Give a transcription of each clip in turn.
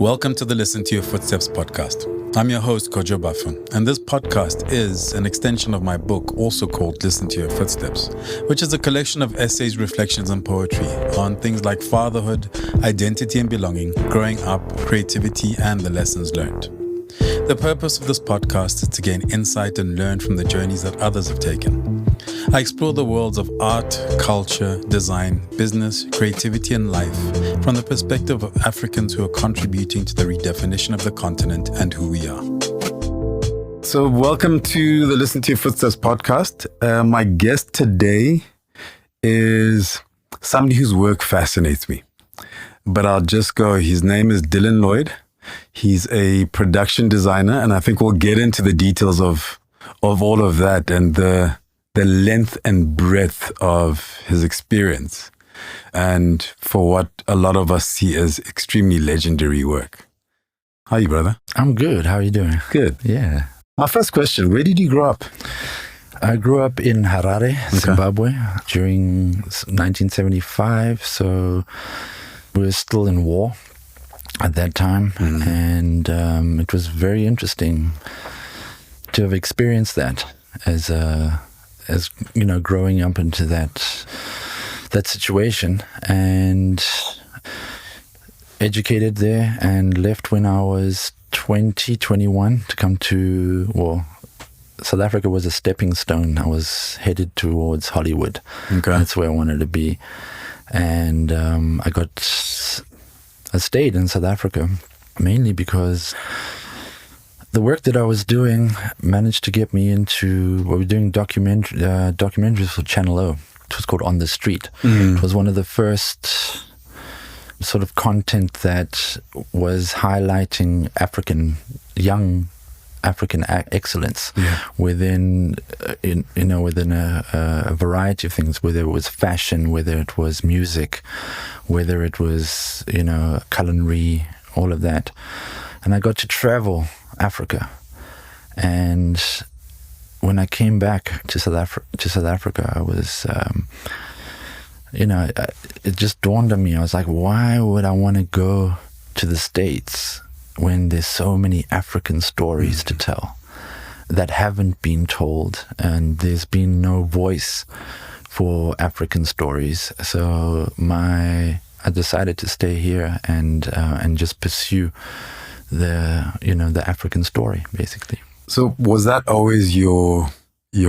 Welcome to the Listen to Your Footsteps podcast. I'm your host, Kojo Bafun, and this podcast is an extension of my book, also called Listen to Your Footsteps, which is a collection of essays, reflections, and poetry on things like fatherhood, identity and belonging, growing up, creativity, and the lessons learned. The purpose of this podcast is to gain insight and learn from the journeys that others have taken. I explore the worlds of art, culture, design, business, creativity, and life from the perspective of Africans who are contributing to the redefinition of the continent and who we are. So welcome to the Listen to Your Footsteps podcast. My guest today is somebody whose work fascinates me. But I'll just go, his name is Dylan Lloyd. He's a production designer, and I think we'll get into the details of all of that and the length and breadth of his experience, and for what a lot of us see as extremely legendary work. How are you, brother? I'm good. How are you doing? Good. Yeah. My first question, where did you grow up? I grew up in Harare, Zimbabwe, during 1975, so we were still in war at that time, and it was very interesting to have experienced that as you know, growing up into that situation, and educated there, and left when I was 21 to come to, well, South Africa was a stepping stone. I was headed towards Hollywood. That's where I wanted to be, and I stayed in South Africa mainly because the work that I was doing managed to get me into, we were doing documentaries for Channel O. It was called On the Street. It was one of the first sort of content that was highlighting young African excellence within a variety of things, whether it was fashion, whether it was music, whether it was, culinary, all of that. And I got to travel Africa, and when I came back to South Africa, I was, it just dawned on me. I was like, why would I want to go to the States when there's so many African stories to tell that haven't been told, and there's been no voice for African stories? So I decided to stay here and just pursue the African story, basically. So was that always your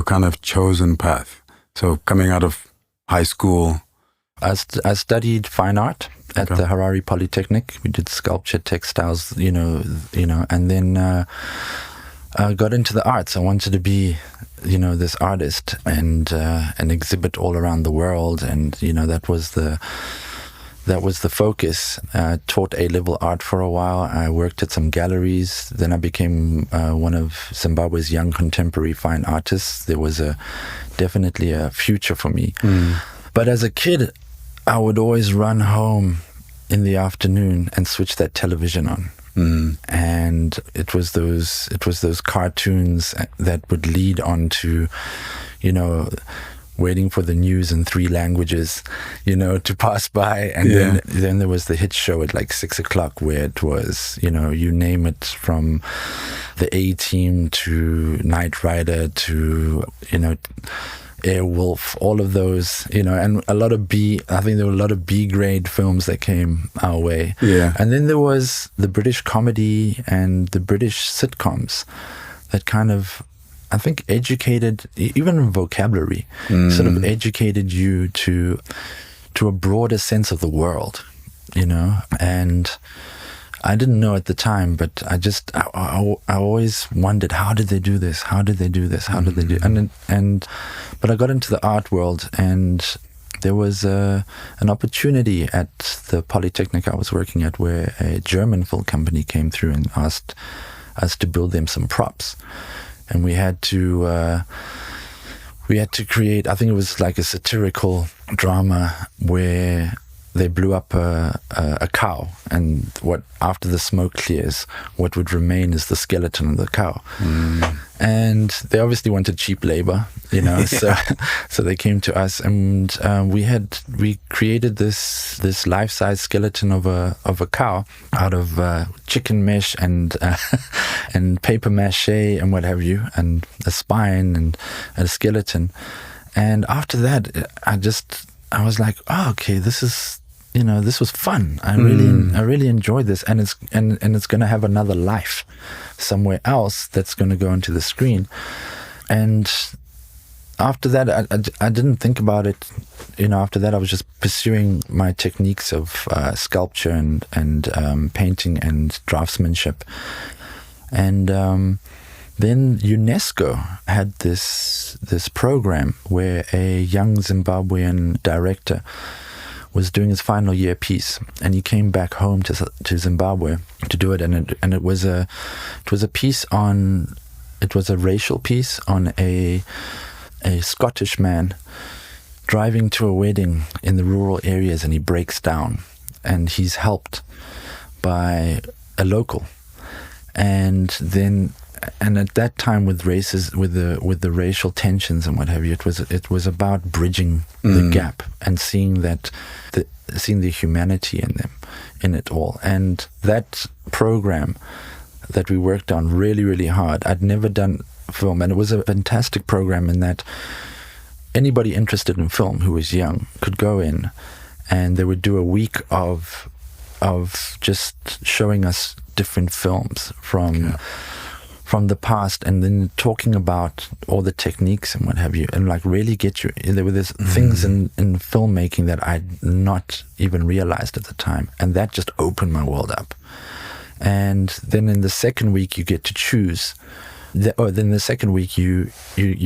kind of chosen path? So coming out of high school, I studied fine art at the Harare Polytechnic. We did sculpture, textiles, and then I got into the arts. I wanted to be, this artist and exhibit all around the world, and that was the focus. I taught A-level art for a while. I worked at some galleries. Then I became one of Zimbabwe's young contemporary fine artists. There was definitely a future for me. But as a kid, I would always run home in the afternoon and switch that television on. And it was those cartoons that would lead on to, waiting for the news in 3 languages, to pass by. And then there was the hit show at like 6 o'clock, where it was, you name it, from the A-Team to Knight Rider to, Airwolf, all of those, and a lot of I think there were a lot of B-grade films that came our way. And then there was the British comedy and the British sitcoms that kind of, I think, educated, even in vocabulary, sort of educated you to a broader sense of the world, and I didn't know at the time, but I always wondered, how did they do this? How did they do this? How did they do? But I got into the art world, and there was an opportunity at the Polytechnic I was working at, where a German film company came through and asked us to build them some props. And we had to create, I think it was like a satirical drama where they blew up a cow, and after the smoke clears, what would remain is the skeleton of the cow. And they obviously wanted cheap labor, so they came to us, and we created this life-size skeleton of a cow out of chicken mesh and paper mache and what have you, and a spine and a skeleton. And after that, I was like, oh, okay, this was fun. I really enjoyed this, and it's going to have another life somewhere else that's going to go into the screen. And after that, I didn't think about it. After that, I was just pursuing my techniques of sculpture and painting and draftsmanship. And then UNESCO had this program where a young Zimbabwean director was doing his final year piece, and he came back home to Zimbabwe to do it, and it was a racial piece on a Scottish man driving to a wedding in the rural areas, and he breaks down, and he's helped by a local, and at that time with the racial tensions and what have you, it was about bridging the gap and seeing the humanity in it all. And that program that we worked on really, really hard. I'd never done film, and it was a fantastic program in that anybody interested in film who was young could go in, and they would do a week of just showing us different films from the past, and then talking about all the techniques and what have you, and like really get you. There were things in filmmaking that I'd not even realized at the time, and that just opened my world up. And then in the second week you get to choose. Then the second week you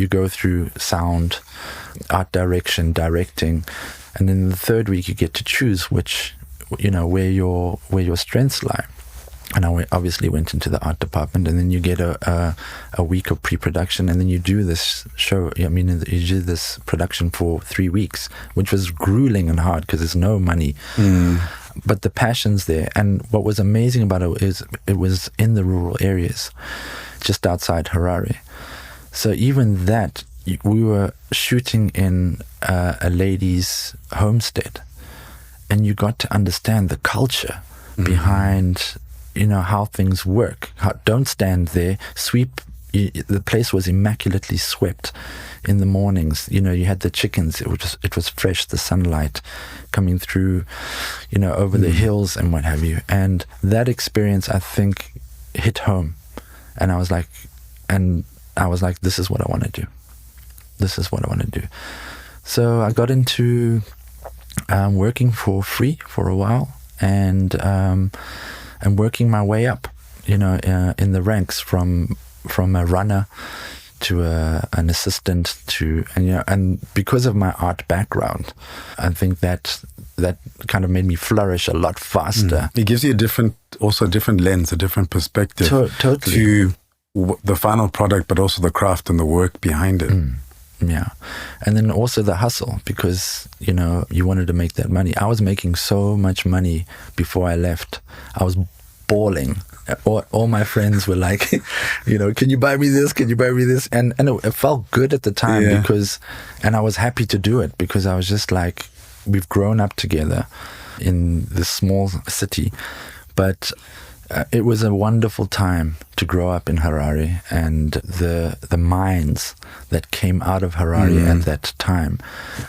go through sound, art direction, directing, and then the third week you get to choose which, where your strengths lie. And I obviously went into the art department, and then you get a week of pre-production, and then you do this show. You do this production for 3 weeks, which was grueling and hard because there's no money. But the passion's there. And what was amazing about it is it was in the rural areas, just outside Harare. So even that, we were shooting in a lady's homestead, and you got to understand the culture behind how things work. Don't stand there, sweep. The place was immaculately swept in the mornings. You had the chickens. It was fresh, the sunlight coming through, over the hills and what have you. And that experience, I think, hit home. And I was like, this is what I want to do. This is what I want to do. So I got into working for free for a while, and working my way up, in the ranks from a runner to an assistant and because of my art background, I think that kind of made me flourish a lot faster. It gives you a different lens, a different perspective totally. To the final product, but also the craft and the work behind it. Yeah. And then also the hustle, because, you wanted to make that money. I was making so much money before I left. I was bawling. All my friends were like, can you buy me this? Can you buy me this? And it felt good at the time and I was happy to do it, because I was just like, we've grown up together in this small city. But it was a wonderful time to grow up in Harare, and the minds that came out of Harare at that time,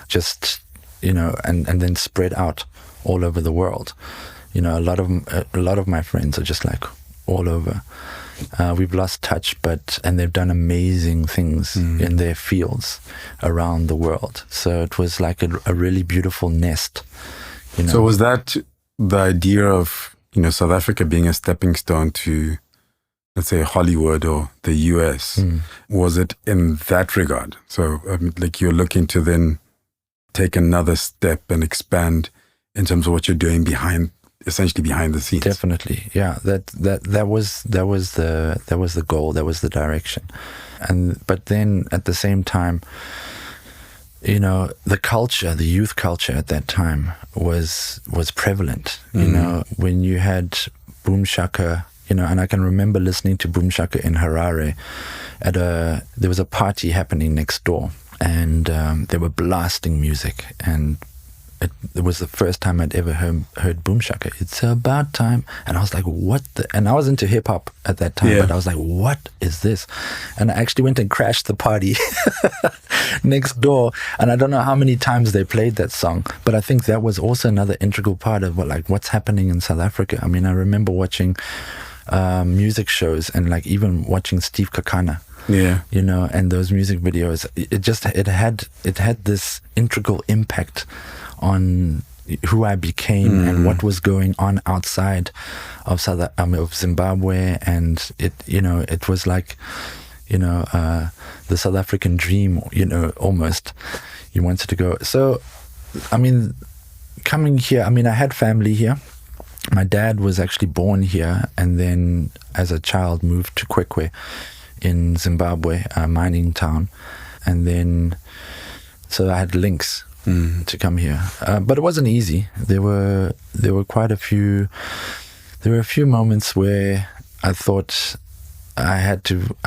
just and then spread out all over the world. A lot of my friends are just like all over. We've lost touch, and they've done amazing things in their fields around the world. So it was like a really beautiful nest. So was that the idea of South Africa being a stepping stone to, let's say, Hollywood or the US? Was it in that regard? So you're looking to then take another step and expand in terms of what you're doing essentially behind the scenes. Definitely, yeah. That was the goal. That was the direction. But then at the same time, you know, the culture, the youth culture at that time was prevalent. You know, when you had Boom Shaka, you know, and I can remember listening to Boom Shaka in Harare there was a party happening next door, and they were blasting music, and it was the first time I'd ever heard Boom Shaka. It's about time. And I was like, what and I was into hip hop at that time, but I was like, what is this? And I actually went and crashed the party next door. And I don't know how many times they played that song, but I think that was also another integral part of what's happening in South Africa. I mean, I remember watching music shows and like even watching Steve Kakana. Yeah. You know, and those music videos, it had this integral impact on who I became and what was going on outside of Zimbabwe, and it was like, the South African dream, almost. You wanted to go. So, I mean, coming here, I had family here. My dad was actually born here, and then as a child moved to Kwekwe in Zimbabwe, a mining town, and then so I had links to come here, but it wasn't easy. There were quite a few. There were a few moments where I thought I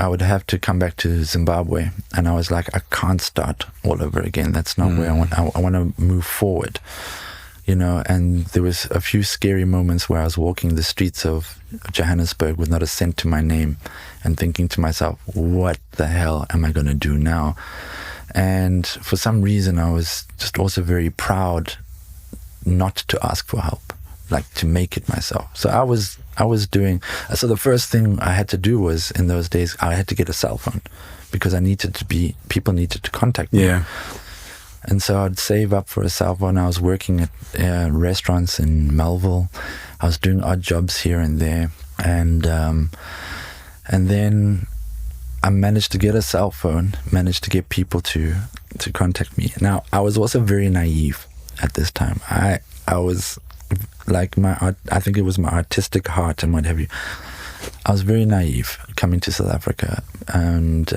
would have to come back to Zimbabwe, and I was like, I can't start all over again. That's not where I want. I want to move forward, And there was a few scary moments where I was walking the streets of Johannesburg with not a cent to my name, and thinking to myself, what the hell am I going to do now? And for some reason, I was just also very proud not to ask for help, like to make it myself. So I was doing. So the first thing I had to do was, in those days, I had to get a cell phone, because people needed to contact me. Yeah. And so I'd save up for a cell phone. I was working at restaurants in Melville. I was doing odd jobs here and there, and then I managed to get a cell phone, managed to get people to contact me. Now, I was also very naive at this time. I was like I think it was my artistic heart and what have you. I was very naive coming to South Africa. And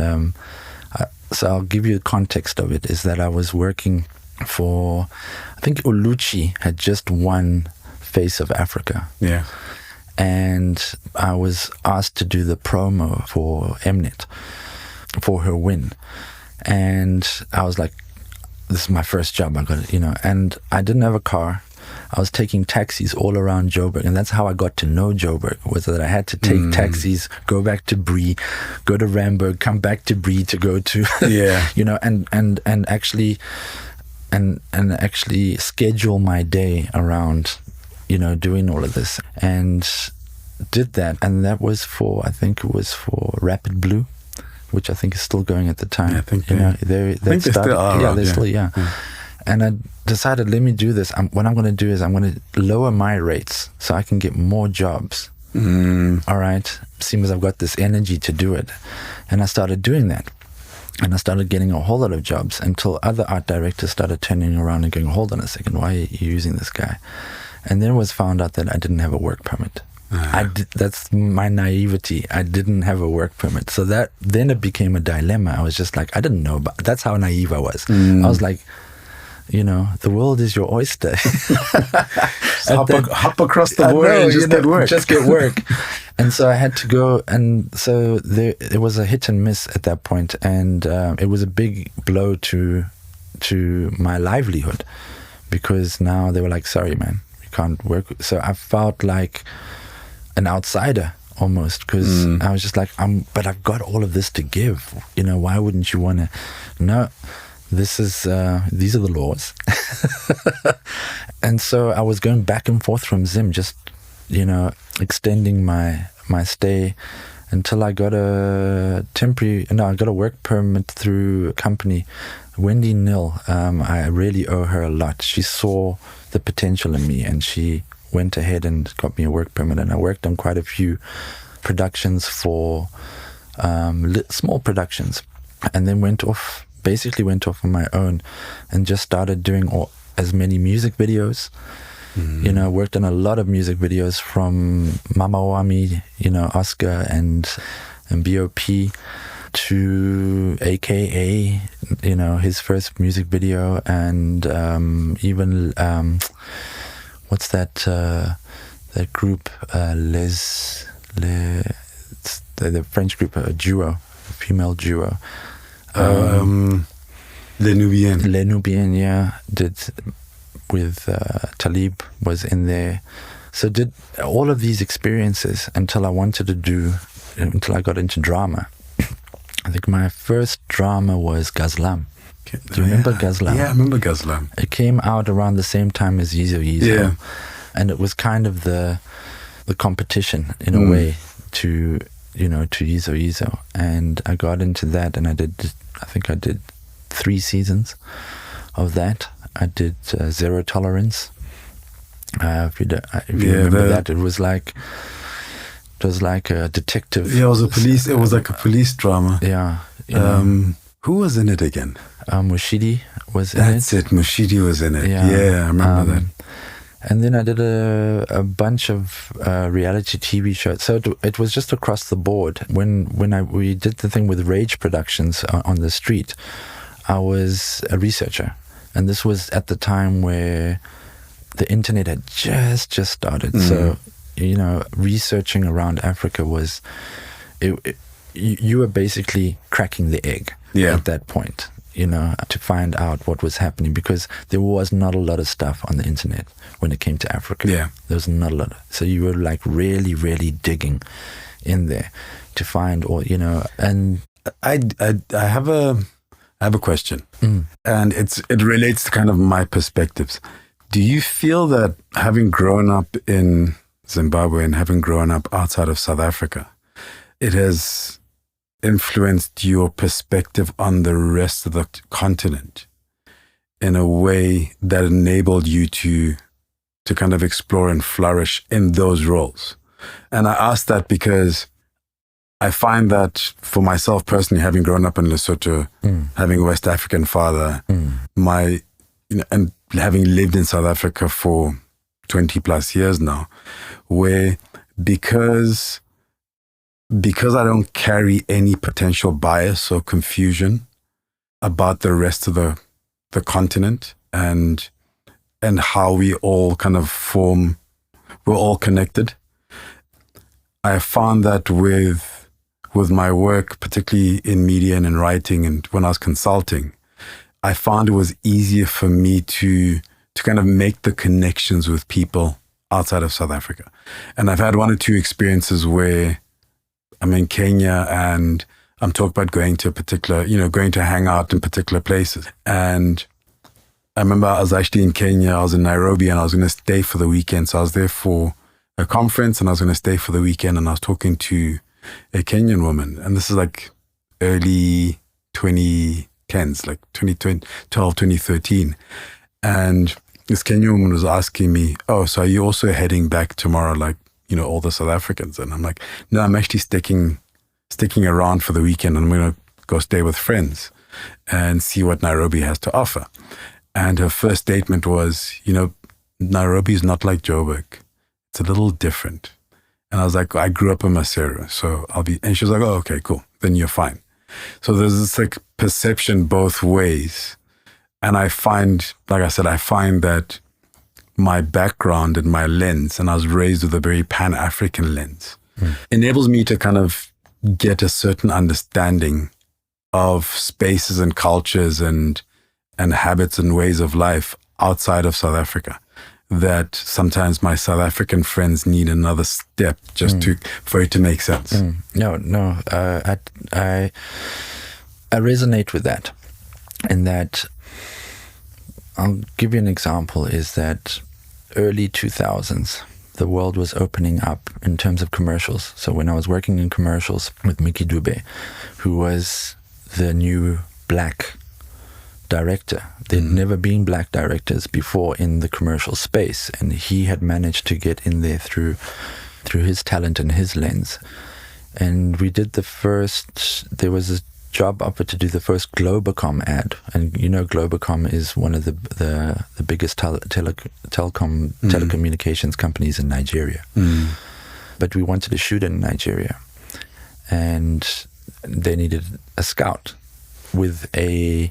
so I'll give you the context of it, is that I was working for, I think Uluchi had just won Face of Africa. Yeah. And I was asked to do the promo for Mnet for her win. And I was like, this is my first job. I got it, and I didn't have a car. I was taking taxis all around Joburg, and that's how I got to know Joburg, was that I had to take taxis, go back to Bree, go to Randburg, come back to Bree to go to, and actually schedule my day around, doing all of this, and did that. And that was I think it was for Rapid Blue, which I think is still going at the time. Yeah, I think they still are. Yeah, they're still, yeah. And I decided, let me do this. What I'm going to do is I'm going to lower my rates so I can get more jobs. All right. Seems I've got this energy to do it. And I started doing that. And I started getting a whole lot of jobs, until other art directors started turning around and going, hold on a second, why are you using this guy? And then it was found out that I didn't have a work permit. That's my naivety. I didn't have a work permit. So then it became a dilemma. I was just like, I didn't know about. That's how naive I was. I was like, the world is your oyster. Hop across the border and just get work. Just get work. And so I had to go, and so it was a hit and miss at that point, and it was a big blow to my livelihood, because now they were like, sorry, man, you can't work. So I felt like an outsider almost, because I was just like, but I've got all of this to give. Why wouldn't you want to? No. These are the laws. And so I was going back and forth from Zim, just, extending my stay until I got I got a work permit through a company, Wendy Nill. I really owe her a lot. She saw the potential in me, and she went ahead and got me a work permit. And I worked on quite a few productions for small productions, and then went off on my own and just started doing as many music videos. Worked on a lot of music videos from Mama Wami, Oscar and BOP. to AKA, you know, his first music video, and even what's that group, the French group, a duo, a female duo. Les Nubian, yeah, did with Talib was in there. So did all of these experiences until I got into drama. I think my first drama was Gazlam. Do you remember Gazlam? Yeah, I remember Gazlam. It came out around the same time as Yizo Yizo. Yeah. And it was kind of the competition in a way to Yizo Yizo. And I got into that, and I think I did 3 seasons of that. I did Zero Tolerance. If you remember that, it was like a detective. Yeah, it was like a police drama. Yeah. Who was in it again? Mushidi was in it. That's it. Mushidi was in it. Yeah, I remember that. And then I did a bunch of reality TV shows. So it was just across the board. When we did the thing with Rage Productions on the street, I was a researcher. And this was at the time where the internet had just started. So, you know, researching around Africa was, you were basically cracking the egg at that point, you know, to find out what was happening, because there was not a lot of stuff on the internet when it came to Africa. Yeah. There was not a lot. So you were like really, really digging in there to find all, you know, and I have a question, and it relates to kind of my perspectives. Do you feel that having grown up in Zimbabwe and having grown up outside of South Africa, it has influenced your perspective on the rest of the continent in a way that enabled you to kind of explore and flourish in those roles? And I ask that because I find that for myself personally, having grown up in Lesotho, having a West African father, and having lived in South Africa for 20 plus years now, where because I don't carry any potential bias or confusion about the rest of the continent and how we all kind of we're all connected. I found that with my work, particularly in media and in writing, and when I was consulting, I found it was easier for me to kind of make the connections with people outside of South Africa. And I've had 1 or 2 experiences where I'm in Kenya and I'm talking about going to hang out in particular places. And I remember I was actually in Kenya, I was in Nairobi, and I was going to stay for the weekend. So I was there for a conference and I was going to stay for the weekend, and I was talking to a Kenyan woman. And this is like early 2010s, like 2012, 2013. And this Kenyan woman was asking me, "Oh, so are you also heading back tomorrow, like, you know, all the South Africans?" And I'm like, "No, I'm actually sticking around for the weekend, and I'm going to go stay with friends and see what Nairobi has to offer." And her first statement was, "You know, Nairobi is not like Joburg. It's a little different." And I was like, "I grew up in Maseru, so I'll be," and she was like, "Oh, okay, cool. Then you're fine." So there's this like perception both ways. And I find, like I said, that my background and my lens, and I was raised with a very Pan-African lens, enables me to kind of get a certain understanding of spaces and cultures and habits and ways of life outside of South Africa, that sometimes my South African friends need another step just for it to make sense. No, I resonate with that. And that, I'll give you an example, is that early 2000s, the world was opening up in terms of commercials. So when I was working in commercials with Mickey Dube, who was the new black director. There'd never been black directors before in the commercial space, and he had managed to get in there through his talent and his lens. And we did there was a job offer to do the first Globacom ad, and you know Globacom is one of the biggest telecommunications companies in Nigeria. But we wanted to shoot in Nigeria, and they needed a scout with a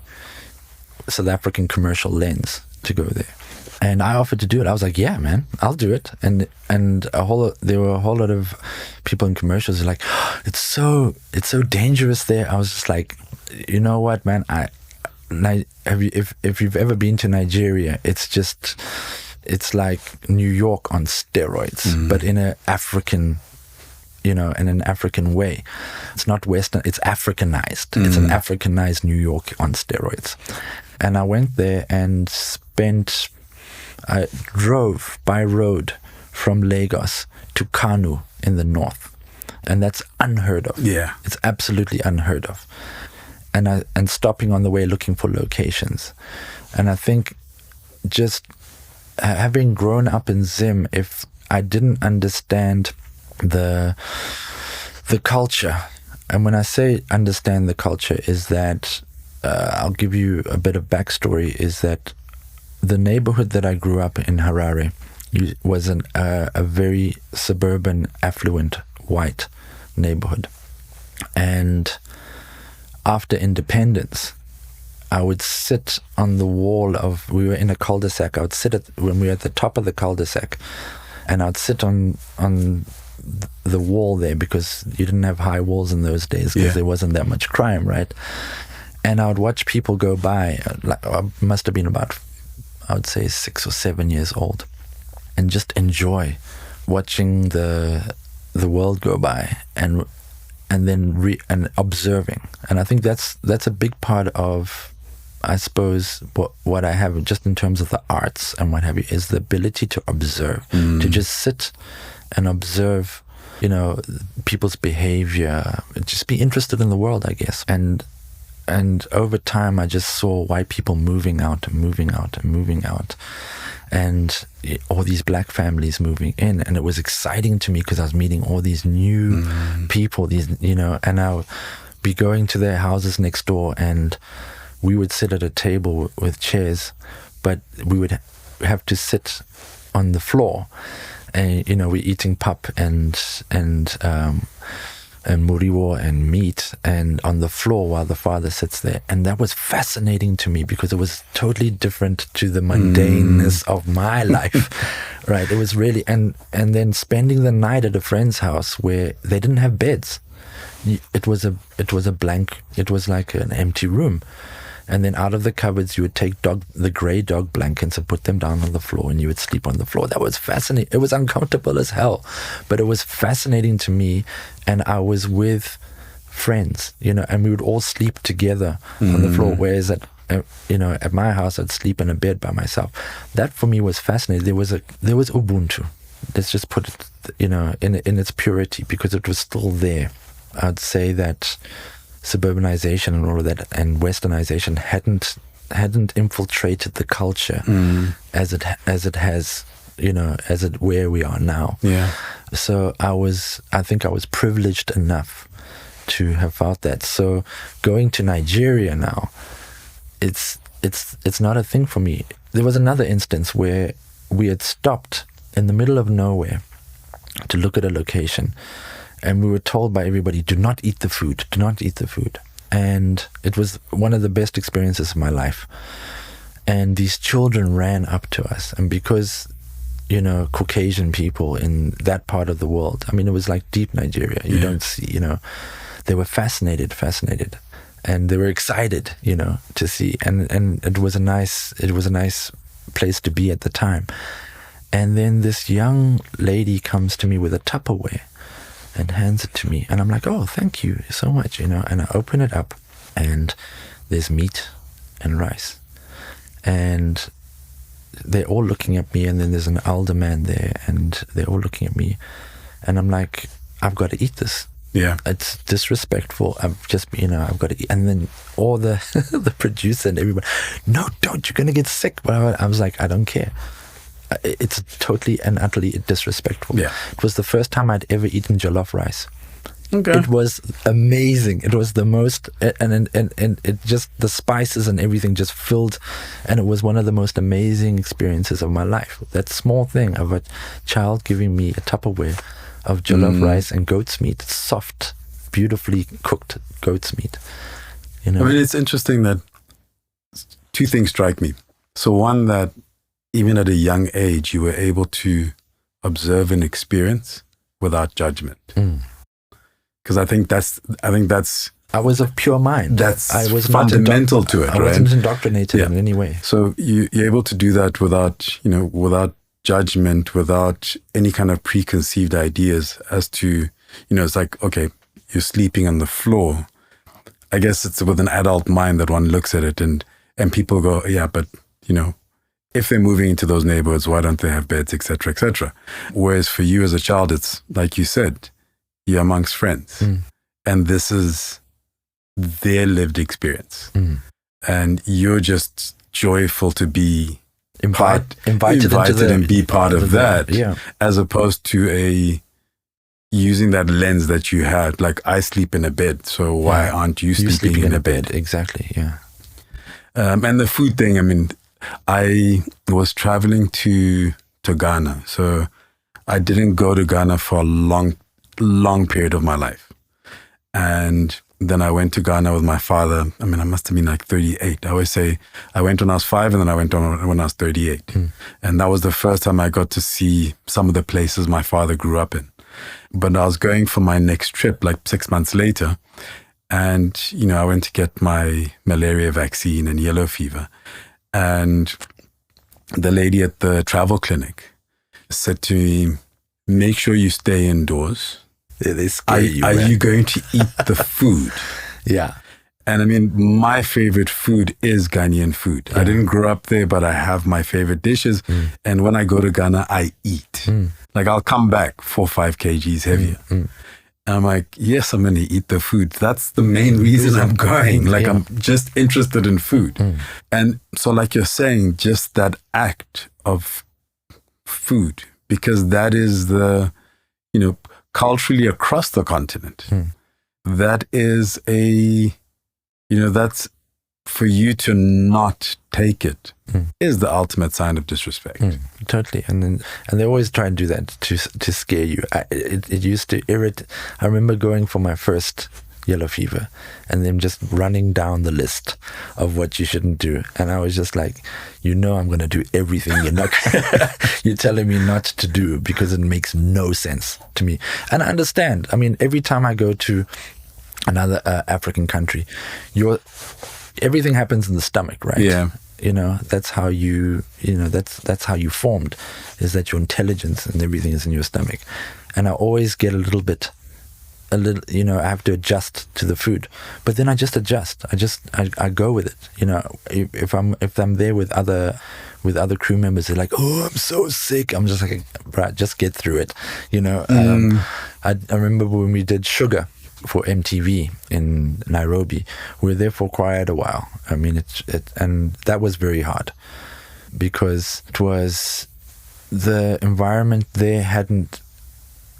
South African commercial lens to go there. And I offered to do it. I was like, yeah, man, I'll do it. And there were a whole lot of people in commercials who were like, oh, it's so dangerous there. I was just like, you know what, man? If you've ever been to Nigeria, it's like New York on steroids, but in an African, in an African way. It's not Western, it's Africanized. It's an Africanized New York on steroids. And I went there and I drove by road from Lagos to Kano in the north. And that's unheard of. Yeah. It's absolutely unheard of. And stopping on the way looking for locations. And I think just having grown up in Zim, if I didn't understand the culture, and when I say understand the culture, is that I'll give you a bit of backstory, is that the neighborhood that I grew up in, Harare, was a very suburban, affluent, white neighborhood. And after independence, I would sit on the wall we were in a cul-de-sac. I would sit when we were at the top of the cul-de-sac, and I'd sit on the wall there, because you didn't have high walls in those days, because there wasn't that much crime, right? And I would watch people go by. I must have been about, I would say, 6 or 7 years old, and just enjoy watching the world go by, and then observing. And I think that's a big part of, I suppose, what I have just in terms of the arts and what have you, is the ability to observe, to just sit and observe, people's behavior, just be interested in the world, I guess. And over time, I just saw white people moving out, and all these black families moving in. And it was exciting to me, because I was meeting all these new people, and I would be going to their houses next door, and we would sit at a table with chairs, but we would have to sit on the floor. And, we're eating pap and muriwo and meat, and on the floor while the father sits there. And that was fascinating to me, because it was totally different to the mundaneness of my life, right? It was really, and then spending the night at a friend's house where they didn't have beds. It was a blank, it was like an empty room. And then out of the cupboards, you would take the gray dog blankets and put them down on the floor, and you would sleep on the floor. That was fascinating. It was uncomfortable as hell, but it was fascinating to me. And I was with friends, and we would all sleep together on the floor. Whereas at my house, I'd sleep in a bed by myself. That for me was fascinating. There was Ubuntu. Let's just put it, in its purity, because it was still there. I'd say that suburbanization and all of that, and westernization hadn't infiltrated the culture as it has, where we are now. Yeah. So I think I was privileged enough to have felt that. So going to Nigeria now, it's not a thing for me. There was another instance where we had stopped in the middle of nowhere to look at a location. And we were told by everybody, do not eat the food. And it was one of the best experiences of my life. And these children ran up to us. And because, Caucasian people in that part of the world, it was like deep Nigeria. You don't see, they were fascinated. And they were excited, to see. And it was a nice place to be at the time. And then this young lady comes to me with a Tupperware and hands it to me, and I'm like, oh, thank you so much, and I open it up, and there's meat and rice, and they're all looking at me, and then there's an elder man there, and they're all looking at me, and I'm like, I've got to eat this. Yeah, it's disrespectful. I've got to eat. And then all the the producer and everybody, no, don't, you're gonna get sick. But I was like, I don't care. It's totally and utterly disrespectful. Yeah. It was the first time I'd ever eaten jollof rice. Okay. It was amazing. It was the most, and it just, the spices and everything just filled, and it was one of the most amazing experiences of my life. That small thing of a child giving me a Tupperware of jollof rice and goat's meat, soft, beautifully cooked goat's meat. I mean, it's interesting that two things strike me. So one, that even at a young age, you were able to observe and experience without judgment. Because I think that's I was of pure mind. I was fundamental to it, right? I wasn't indoctrinated in any way. So you're able to do that without judgment, without any kind of preconceived ideas as to, it's like, okay, you're sleeping on the floor. I guess it's with an adult mind that one looks at it and people go, yeah, but, if they're moving into those neighborhoods, why don't they have beds, et cetera, et cetera. Whereas for you as a child, it's like you said, you're amongst friends. And this is their lived experience. And you're just joyful to be invited and be part of that, as opposed to using that lens that you had, like, I sleep in a bed, so why aren't you sleeping in a bed? Exactly, yeah. And the food thing, I mean, I was traveling to Ghana, so I didn't go to Ghana for a long period of my life. And then I went to Ghana with my father. I mean, I must have been like 38. I always say I went when I was 5 and then I went on when I was 38. And that was the first time I got to see some of the places my father grew up in. But I was going for my next trip like 6 months later. And, I went to get my malaria vaccine and yellow fever. And the lady at the travel clinic said to me, make sure you stay indoors. Are you going to eat the food? Yeah. And I mean, my favorite food is Ghanaian food. I didn't grow up there, but I have my favorite dishes. And when I go to Ghana, I eat. Like, I'll come back 4 or 5 kgs heavier. And I'm like, yes, I'm going to eat the food. That's the main reason I'm going. Like, I'm just interested in food. And so, like you're saying, just that act of food, because that is the, culturally across the continent, that is that's for you to not take it is the ultimate sign of disrespect. Totally. And they always try and do that to scare you. It used to irritate. I remember going for my first yellow fever and them just running down the list of what you shouldn't do. And I was just like, I'm going to do everything you're telling me not to do, because it makes no sense to me. And I understand. I mean, every time I go to another African country, everything happens in the stomach, right? Yeah. That's how that's how you formed, is that your intelligence and everything is in your stomach. And I always get a little, I have to adjust to the food, but then I just adjust. I go with it. If I'm there with other crew members, they're like, "Oh, I'm so sick." I'm just like, "Right, just get through it." I remember when we did Sugar for MTV in Nairobi, we were there for quite a while. I mean, and that was very hard, because it was the environment there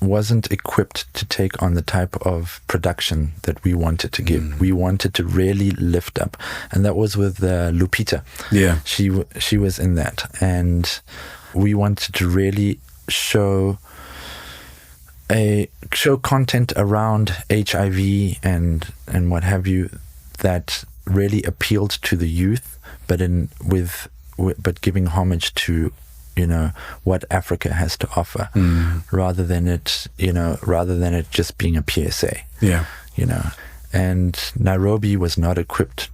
wasn't equipped to take on the type of production that we wanted to give. We wanted to really lift up, and that was with Lupita. Yeah, she was in that, and we wanted to really show content around HIV and what have you that really appealed to the youth, but giving homage to what Africa has to offer, rather than it just being a PSA. Yeah. And Nairobi was not equipped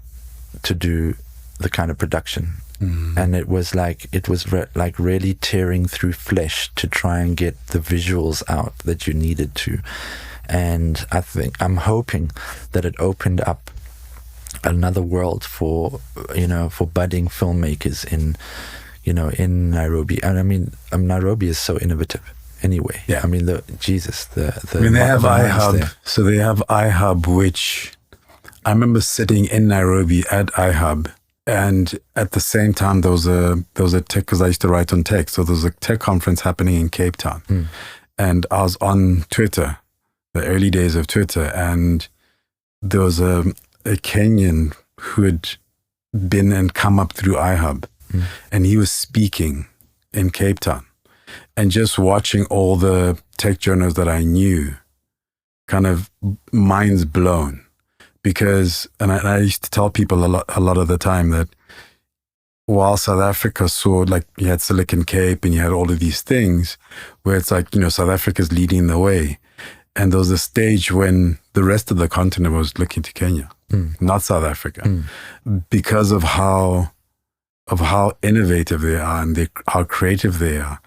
to do the kind of production. And it was really tearing through flesh to try and get the visuals out that you needed to. And I'm hoping that it opened up another world for budding filmmakers in Nairobi. And I mean, Nairobi is so innovative anyway. Yeah. I mean, they have iHub. So they have iHub, which I remember sitting in Nairobi at iHub. And at the same time, there was a tech, because I used to write on tech. So there was a tech conference happening in Cape Town. And I was on Twitter, the early days of Twitter. And there was a Kenyan who had been and come up through iHub. And he was speaking in Cape Town. And just watching all the tech journals that I knew kind of minds blown, because, and I used to tell people a lot of the time that while South Africa saw, like, you had Silicon Cape and you had all of these things where it's like, South Africa's leading the way. And there was a stage when the rest of the continent was looking to Kenya, not South Africa, because of how innovative they are and how creative they are,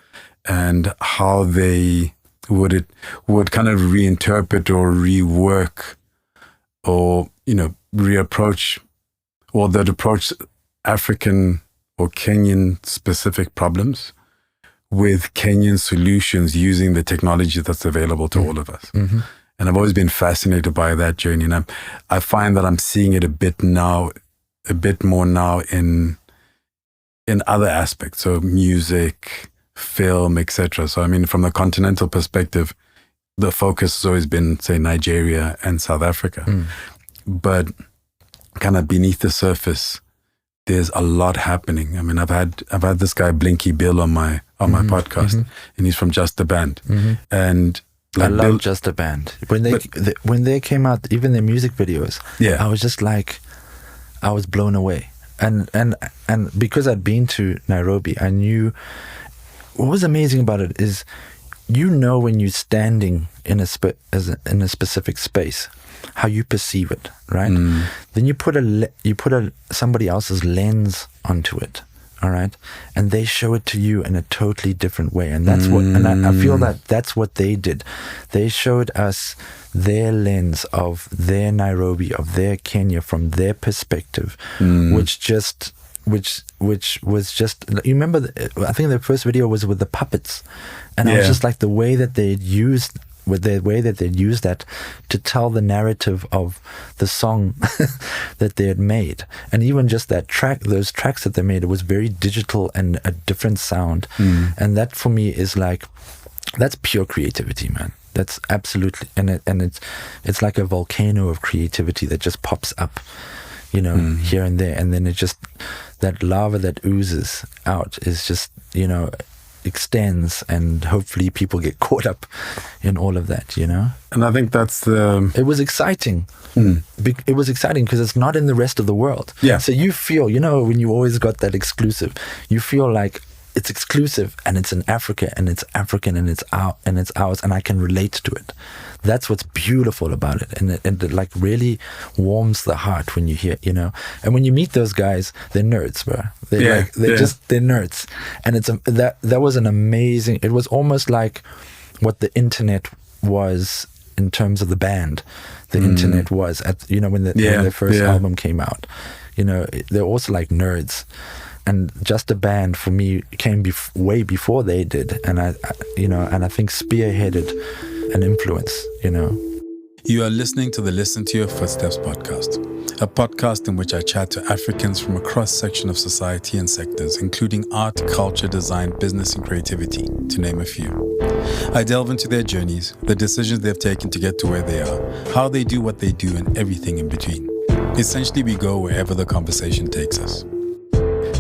and how they would kind of reinterpret or rework or, reapproach, or they'd approach African or Kenyan specific problems with Kenyan solutions using the technology that's available to all of us. Mm-hmm. And I've always been fascinated by that journey. And I find that I'm seeing it a bit more now in other aspects. So music, film, etc. So, I mean, from the continental perspective, the focus has always been, say, Nigeria and South Africa. But kind of beneath the surface, there's a lot happening. I mean, I've had this guy Blinky Bill on my podcast, and he's from Just a Band, and like, I love Just a Band. When they came out, even their music videos, I was just like, I was blown away, and because I'd been to Nairobi, I knew what was amazing about it is, when you're standing in a specific space, how you perceive it, right? Then you put somebody else's lens onto it, all right, and they show it to you in a totally different way, and that's what, and I feel that that's what they did. They showed us their lens of their Nairobi, of their Kenya, from their perspective, which was just, you remember, I think the first video was with the puppets, and I was just like, the way that they used that to tell the narrative of the song that they had made. And even just those tracks that they made, it was very digital and a different sound. And that for me is like, that's pure creativity, man. That's absolutely, and it's like a volcano of creativity that just pops up, here and there. And then it just, that lava that oozes out is just, extends, and hopefully people get caught up in all of that, And I think that's it was exciting. It was exciting because it's not in the rest of the world. Yeah. So you feel, when you always got that exclusive, you feel like it's exclusive and it's in Africa and it's African and it's ours, and I can relate to it. That's what's beautiful about it, and it like really warms the heart when you hear, And when you meet those guys, they're nerds, bro. They're nerds, and it's that was an amazing. It was almost like what the internet was in terms of the band. The internet was at when their first album came out. They're also like nerds. And Just a Band for me came way before they did, and I think spearheaded an influence. You are listening to the Listen to Your Footsteps podcast, a podcast in which I chat to Africans from a cross-section of society and sectors, including art, culture, design, business, and creativity, to name a few. I delve into their journeys, the decisions they've taken to get to where they are, how they do what they do, and everything in between. Essentially, we go wherever the conversation takes us.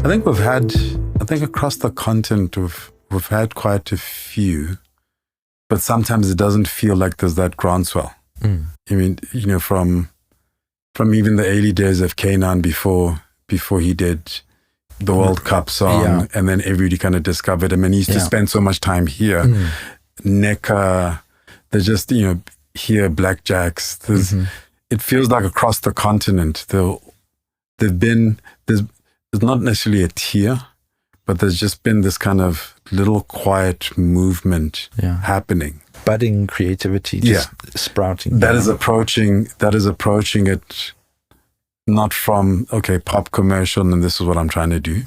I think across the continent we've had quite a few, but sometimes it doesn't feel like there's that groundswell. I mean, from even the early days of Kanan before he did the World Cup song, and then everybody kind of discovered him, and he used to spend so much time here. Neka, there's just, here, Blackjacks. It feels like across the continent, there's not necessarily a tier, but there's just been this kind of little quiet movement happening. Budding creativity, just sprouting. That is approaching it not from, pop commercial, and this is what I'm trying to do.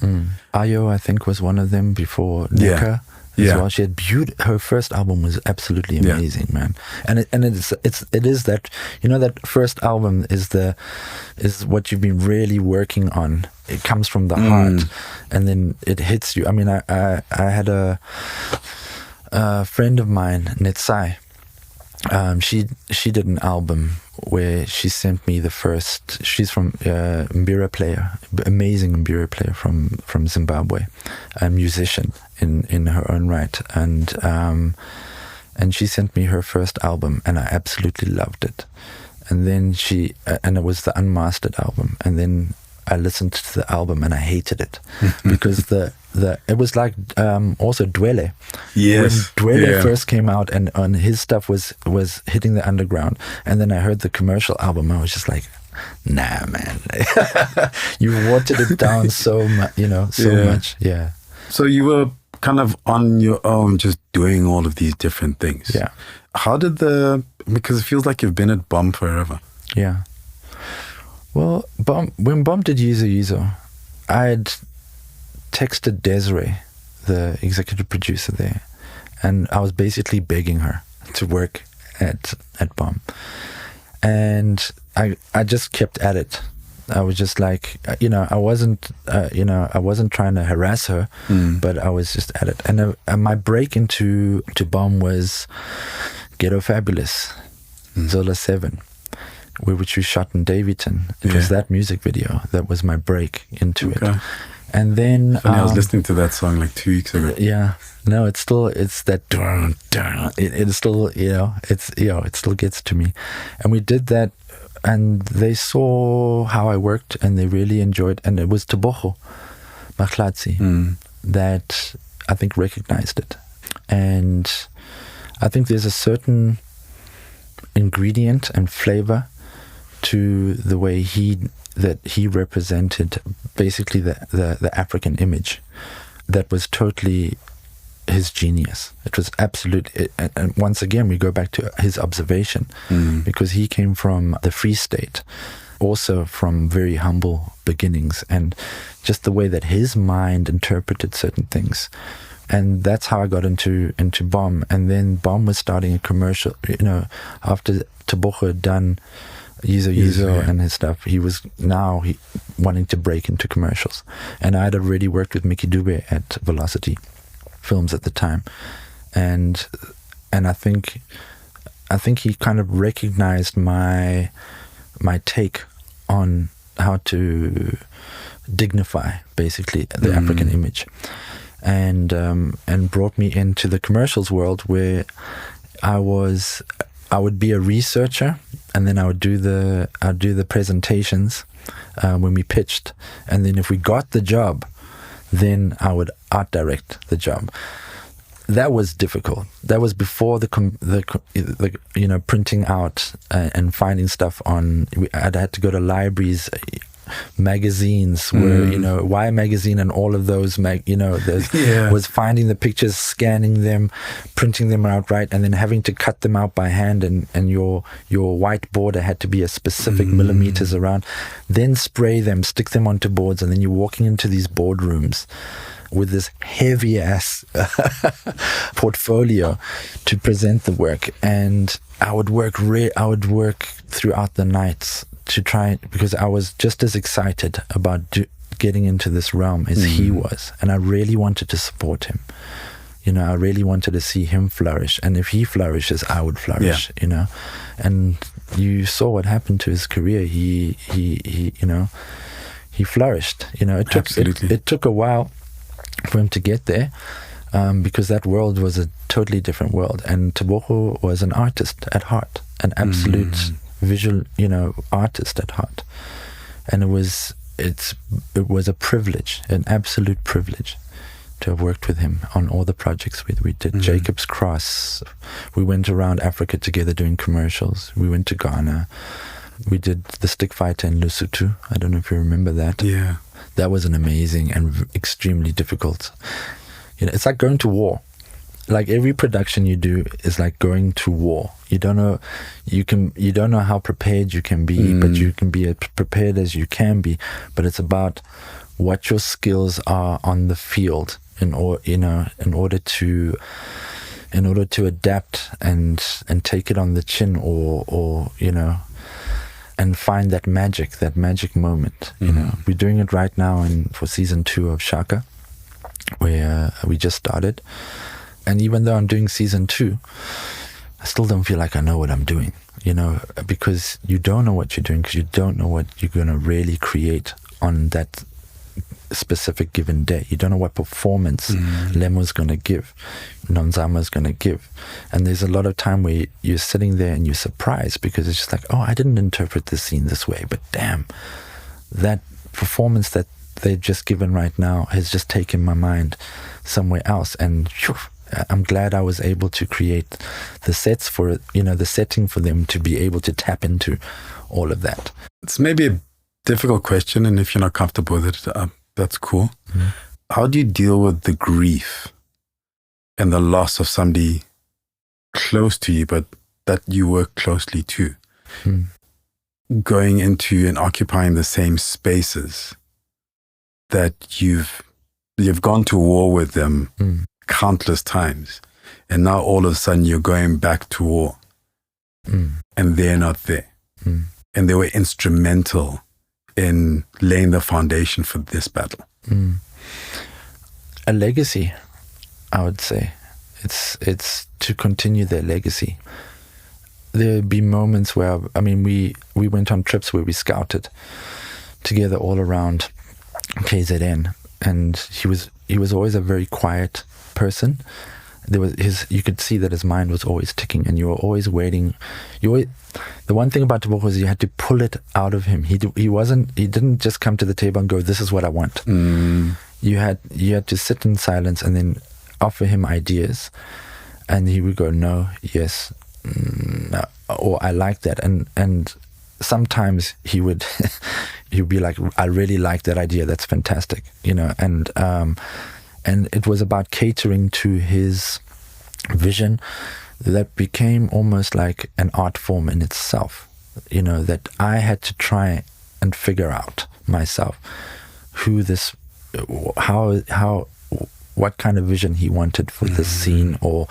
Ayob, I think, was one of them before Neka. Well. She had her first album was absolutely amazing, man. And it is that, that first album is what you've been really working on. It comes from the heart, and then it hits you. I mean, I had a friend of mine, Netsai. She did an album where she sent me the first. She's from Mbira player, amazing Mbira player from Zimbabwe, a musician in her own right, and and she sent me her first album, and I absolutely loved it. And then and it was the unmastered album, and then I listened to the album and I hated it because it was like also Dwele. Yes. When Dwele first came out and his stuff was hitting the underground, and then I heard the commercial album, I was just like, nah, man. You watered it down so much, much. Yeah. So you were kind of on your own, just doing all of these different things. Yeah. How did because it feels like you've been at BOM forever. Yeah. Well, when BOM did Yizo Yizo, I had texted Desiree, the executive producer there, and I was basically begging her to work at BOM. And I just kept at it. I was just like, I wasn't trying to harass her, but I was just at it. And my break into BOM was Ghetto Fabulous, Zola 7. Which we shot in Davidton. It was that music video that was my break into it. And then I was listening to that song like 2 weeks ago. Yeah, no, it's that it's still it still gets to me. And we did that, and they saw how I worked, and they really enjoyed. And it was Tebogo Mahlatsi that I think recognized it, and I think there's a certain ingredient and flavor to the way he represented basically the African image that was totally his genius. It was absolute. And once again, we go back to his observation, because he came from the Free State, also from very humble beginnings, and just the way that his mind interpreted certain things. And that's how I got into BOM. And then BOM was starting a commercial, after Tebogo had done Yizo Yizo and his stuff, he was wanting to break into commercials. And I had already worked with Mickey Dube at Velocity Films at the time. And I think he kind of recognized my take on how to dignify basically the African image. And brought me into the commercials world, where I would be a researcher, and then I'd do the presentations when we pitched, and then if we got the job, then I would art direct the job. That was difficult. That was before the printing out and finding stuff on. I'd had to go to libraries, magazines where Y magazine and all of those was finding the pictures, scanning them, printing them out right, and then having to cut them out by hand, and your white border had to be a specific millimeters around, then spray them, stick them onto boards, and then you're walking into these boardrooms with this heavy ass portfolio to present the work. And I would work throughout the nights to try, because I was just as excited about getting into this realm as he was, and I really wanted to support him. I really wanted to see him flourish, and if he flourishes, I would flourish. And you saw what happened to his career. He flourished. It took a while for him to get there, because that world was a totally different world, and Tebogo was an artist at heart, an absolute visual artist at heart, and it was a privilege, an absolute privilege, to have worked with him on all the projects we did. Jacob's Cross, we went around Africa together doing commercials. We went to Ghana, we did the Stick Fighter in Lesotho. I don't know if you remember that. Yeah, that was an amazing and extremely difficult. It's like going to war. Like every production you do is like going to war. You don't know how prepared you can be, but you can be as prepared as you can be. But it's about what your skills are on the field in order to adapt and take it on the chin, or and find that magic moment. We're doing it right now for season 2 of Shaka, where we just started. And even though I'm doing season 2, I still don't feel like I know what I'm doing, because you don't know what you're doing, because you don't know what you're going to really create on that specific given day. You don't know what performance Lemo's going to give, Nonzama's going to give. And there's a lot of time where you're sitting there and you're surprised because it's just like, oh, I didn't interpret this scene this way, but damn, that performance that they've just given right now has just taken my mind somewhere else. And phew, I'm glad I was able to create the sets for it, the setting for them to be able to tap into all of that. It's maybe a difficult question, and if you're not comfortable with it, that's cool. Mm-hmm. How do you deal with the grief and the loss of somebody close to you, but that you work closely to? Going into and occupying the same spaces that you've gone to war with them countless times, and now all of a sudden you're going back to war, and they're not there, and they were instrumental in laying the foundation for this battle. A legacy, I would say. It's to continue their legacy. There'd be moments where, we went on trips where we scouted together all around KZN, and he was always a very quiet person. You could see that his mind was always ticking, and you were always waiting. The one thing about Tebogo is you had to pull it out of him. He didn't just come to the table and go, "This is what I want." You had to sit in silence and then offer him ideas, and he would go, "No, yes, no," or "I like that," and sometimes he would he'd be like, "I really like that idea. That's fantastic," and it was about catering to his vision that became almost like an art form in itself, that I had to try and figure out myself what kind of vision he wanted for this scene, or,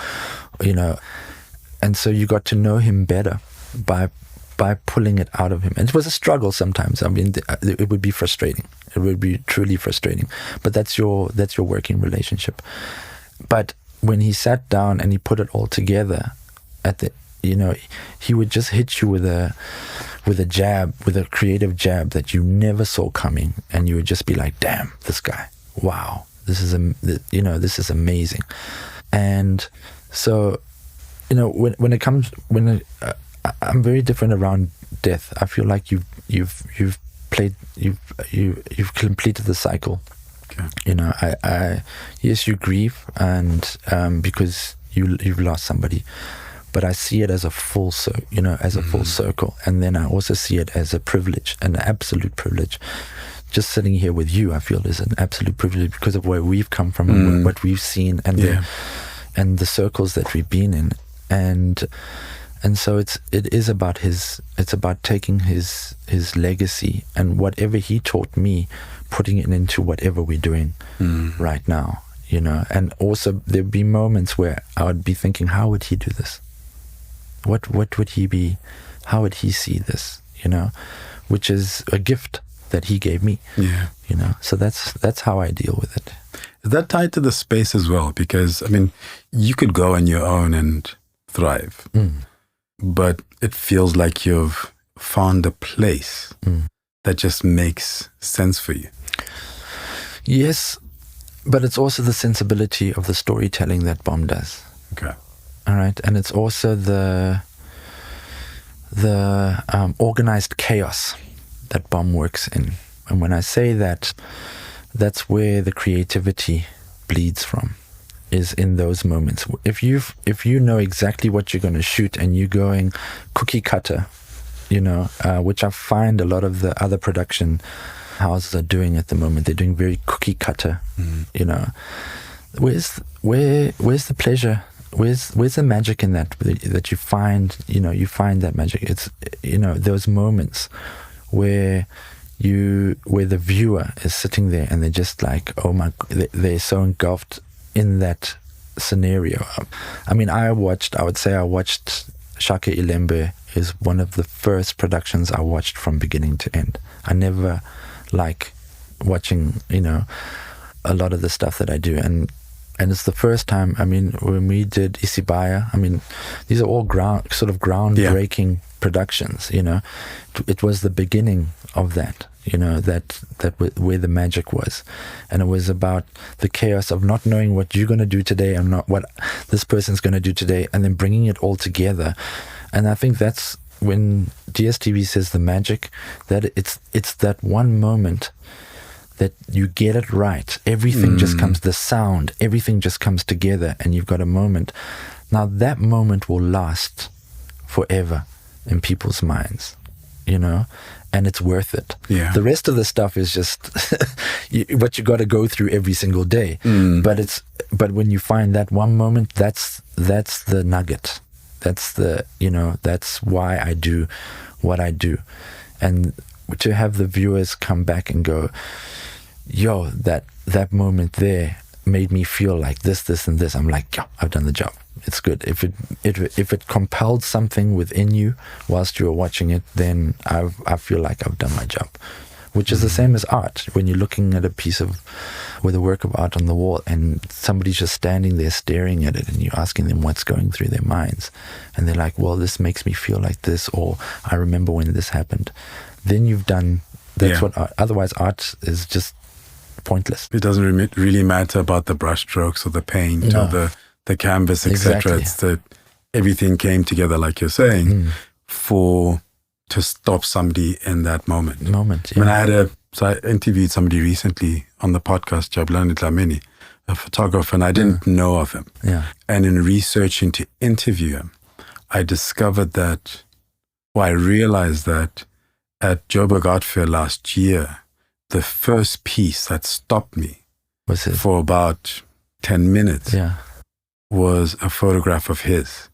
and so you got to know him better by pulling it out of him. And it was a struggle sometimes. It would be frustrating. It would be truly frustrating. But that's your working relationship. But when he sat down and he put it all together, he would just hit you with a jab, with a creative jab that you never saw coming, and you would just be like, "Damn, this guy! Wow, this is amazing." And so, I'm very different around death. I feel like you've completed the cycle. Okay. Yes, you grieve, and because you've lost somebody, but I see it as a full full circle, and then I also see it as a privilege, an absolute privilege. Just sitting here with you, I feel, is an absolute privilege because of where we've come from and what we've seen, and the circles that we've been in, and so it is about it's about taking his legacy and whatever he taught me, putting it into whatever we're doing right now, and also there'd be moments where I would be thinking, how would he do this? What would he be? How would he see this? Which is a gift that he gave me. So that's how I deal with it. Is that tied to the space as well? Because you could go on your own and thrive, but it feels like you've found a place that just makes sense for you. Yes, but it's also the sensibility of the storytelling that Bom does. Okay. All right, and it's also the organized chaos that Bom works in. And when I say that, that's where the creativity bleeds from, is in those moments. If you know exactly what you're going to shoot and you're going cookie cutter, which I find a lot of the other production houses are doing at the moment. They're doing very cookie cutter. Where's the pleasure? Where's the magic in that you find? You find that magic. It's those moments where the viewer is sitting there and they're just like, oh my, they're so engulfed in that scenario. I would say I watched Shaka Ilembe is one of the first productions I watched from beginning to end. I never like watching, a lot of the stuff that I do. And it's the first time, when we did Isibaya, these are all groundbreaking productions, It was the beginning of that, where the magic was. And it was about the chaos of not knowing what you're going to do today and not what this person's going to do today, and then bringing it all together. And I think that's when DSTV says the magic, that it's that one moment that you get it right. Everything just comes, the sound, everything just comes together, and you've got a moment. Now that moment will last forever in people's minds, and it's worth it. Yeah. The rest of the stuff is just what you got to go through every single day. But when you find that one moment, that's the nugget. That's that's why I do what I do. And to have the viewers come back and go, yo, that moment there made me feel like this, and this. I'm like, yeah, I've done the job. It's good. If it compelled something within you whilst you were watching it, then I feel like I've done my job. Which is the same as art. When you're looking at with a work of art on the wall, and somebody's just standing there staring at it, and you're asking them what's going through their minds, and they're like, well, this makes me feel like this, or I remember when this happened. Then you've done. That's what art. Otherwise, art is just pointless. It doesn't really matter about the brushstrokes or the paint or the canvas, etc. Exactly. It's that everything came together, like you're saying, to stop somebody in that moment. Yeah. I interviewed somebody recently on the podcast, Jabulani Dlamini, a photographer, and I didn't know of him. Yeah. And in researching to interview him, I discovered I realized that at Joburg Art Fair last year, the first piece that stopped me for about 10 minutes was a photograph of his.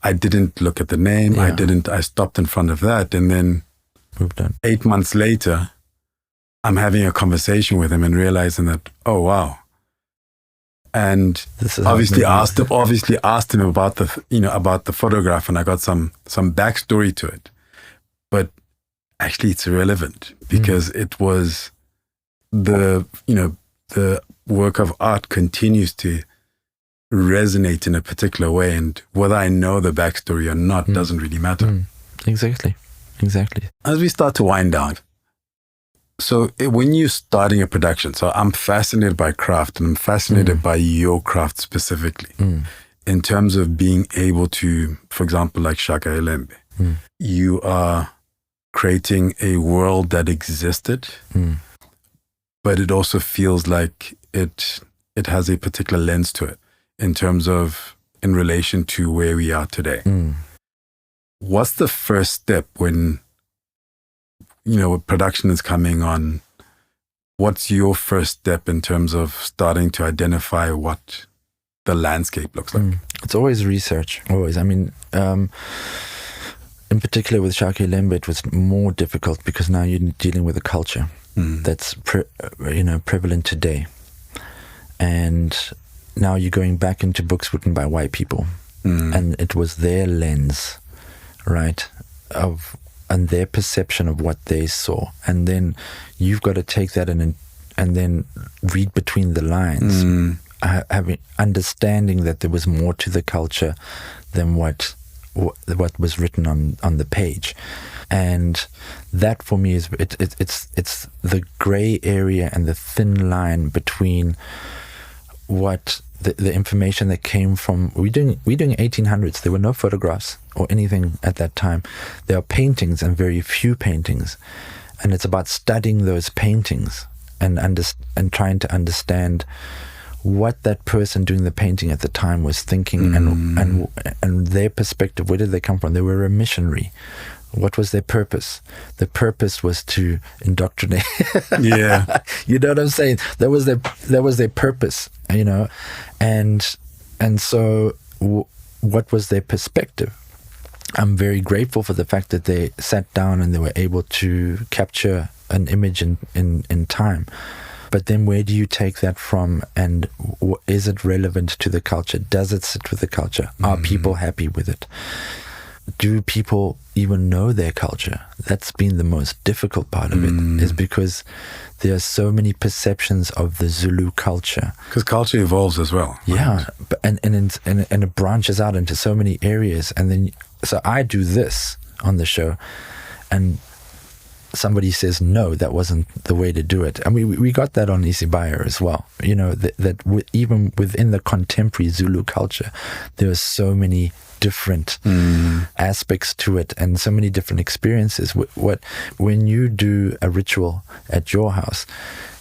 I didn't look at the name. I stopped in front of that. And then moved on. 8 months later, I'm having a conversation with him and realizing that, oh, wow. And obviously asked him about the photograph, and I got some backstory to it. But actually it's irrelevant because it was the work of art continues to resonate in a particular way, and whether I know the backstory or not doesn't really matter. Exactly. As we start to wind down, so when you're starting a production, so I'm fascinated by craft, and I'm fascinated by your craft specifically in terms of being able to, for example, like Shaka Ilembe, you are creating a world that existed, but it also feels like it has a particular lens to it in terms of in relation to where we are today. What's the first step when production is coming on? What's your first step in terms of starting to identify what the landscape looks like? It's always research. Always. I mean, in particular with Shaka Ilembe, it was more difficult because now you're dealing with a culture that's prevalent today, and now you're going back into books written by white people, and it was their lens, right, and their perception of what they saw, and then you've got to take that and then read between the lines, understanding that there was more to the culture than what was written on the page. And that for me is it's the gray area and the thin line between what the information that came from we're doing 1800s. There were no photographs or anything at that time. There are paintings and very few paintings, and it's about studying those paintings and trying to understand what that person doing the painting at the time was thinking, and their perspective. Where did they come from? They were a missionary. What was their purpose? The purpose was to indoctrinate. Yeah. You know what I'm saying? That was their purpose, and so what was their perspective? I'm very grateful for the fact that they sat down and they were able to capture an image in time. But then where do you take that from, and is it relevant to the culture? Does it sit with the culture? Are people happy with it? Do people even know their culture? That's been the most difficult part of it, is because there are so many perceptions of the Zulu culture. Because culture evolves as well. Yeah, and it branches out into so many areas. And then, so I do this on the show, and somebody says, no, that wasn't the way to do it. And we got that on Isibayo as well. You know, even within the contemporary Zulu culture, there are so many different aspects to it and so many different experiences. When you do a ritual at your house,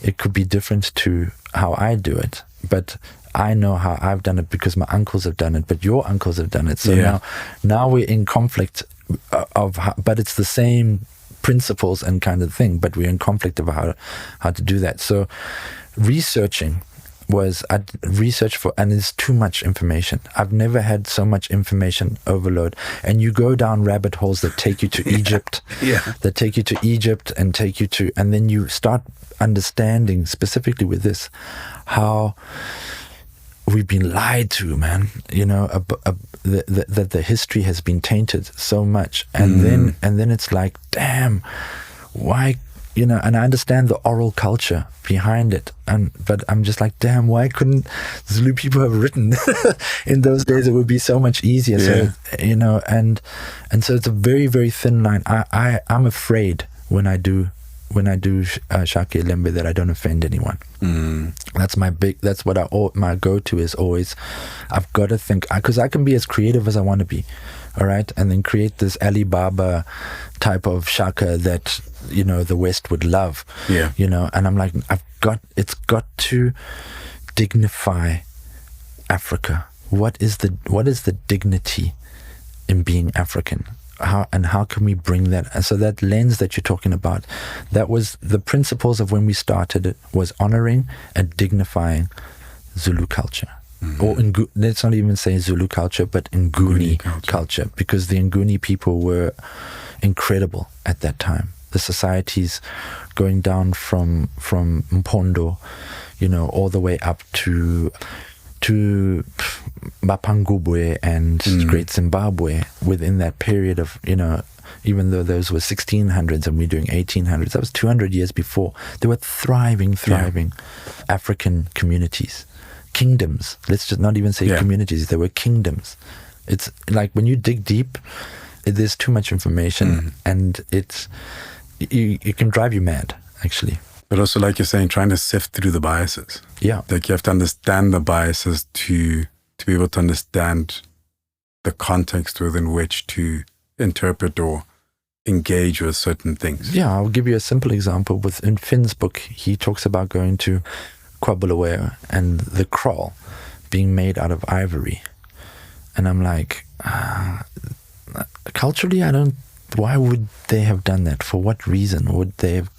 it could be different to how I do it, but I know how I've done it because my uncles have done it, but your uncles have done it. So now we're in conflict but it's the same principles and kind of thing, but we're in conflict about how to do that. So researching I researched for, and it's too much information. I've never had so much information overload. And you go down rabbit holes that take you to Egypt, that take you to Egypt and and then you start understanding specifically with this, how we've been lied to, man, you know, that the history has been tainted so much. And then it's like, damn, why, you know, and I understand the oral culture behind it, but I'm just like, damn, why couldn't Zulu people have written in those days? It would be so much easier. So, you know, and so it's a very, very thin line. I'm afraid when I do Shaka Lembe that I don't offend anyone. That's my go-to is always, I've got to think, because I can be as creative as I want to be, all right, and then create this Alibaba type of Shaka that, you know, the West would love, you know, and I'm like, it's got to dignify Africa. What is the dignity in being African? How can we bring that? And so that lens that you're talking about, that was the principles of when we started it, was honoring and dignifying Zulu culture. Or let's not even say Zulu culture, but Nguni culture, because the Nguni people were incredible at that time. The societies going down from Mpondo, you know, all the way up to Bapangubwe and Great Zimbabwe within that period of, you know, even though those were 1600s and we're doing 1800s, that was 200 years before. There were thriving African communities, kingdoms. Let's just not even say communities. There were kingdoms. It's like when you dig deep, there's too much information and it can drive you mad, actually. But also, like you're saying, trying to sift through the biases. Yeah. Like you have to understand the biases to be able to understand the context within which to interpret or engage with certain things. Yeah, I'll give you a simple example. In Finn's book, he talks about going to Kwabulawayo and the kraal being made out of ivory. And I'm like, culturally, why would they have done that? For what reason? Would they have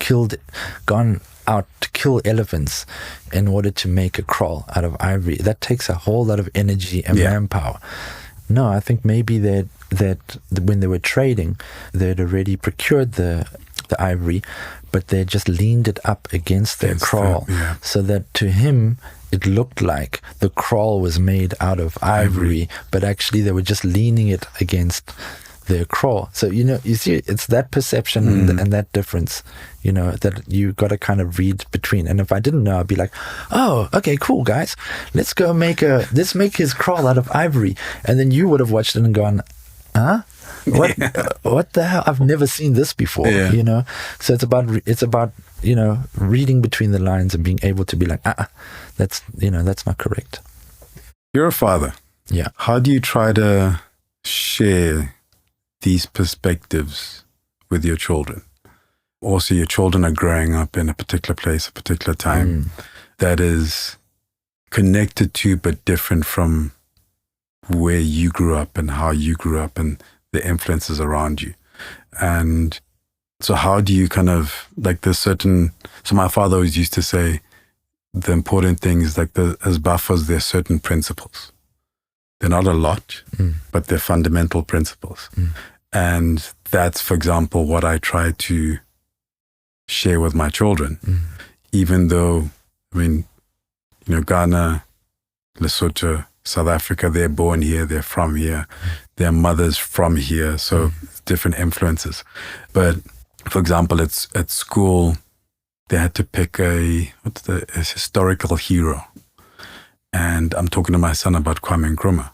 gone out to kill elephants in order to make a kraal out of ivory? That takes a whole lot of energy and manpower. No, I think maybe that when they were trading, they'd already procured the ivory, but they just leaned it up against their kraal, so that to him it looked like the kraal was made out of ivory, but actually they were just leaning it against their kraal. So, you know, you see, it's that perception and that difference, you know, that you got to kind of read between. And if I didn't know, I'd be like, oh, okay, cool, guys, let's make his kraal out of ivory. And then you would have watched it and gone, huh? What the hell? I've never seen this before, you know? So it's about, you know, reading between the lines and being able to be like, that's not correct. You're a father. Yeah. How do you try to share these perspectives with your children? Also, your children are growing up in a particular place, a particular time that is connected to but different from where you grew up and how you grew up and the influences around you. And so how do you kind of, like, so my father always used to say, the important thing is, like, as buffers, there are certain principles. They're not a lot, but they're fundamental principles. And that's, for example, what I try to share with my children, even though, I mean, you know, Ghana, Lesotho, South Africa, they're born here, they're from here, their mothers from here, so different influences. But, for example, at school, they had to pick a historical hero. And I'm talking to my son about Kwame Nkrumah.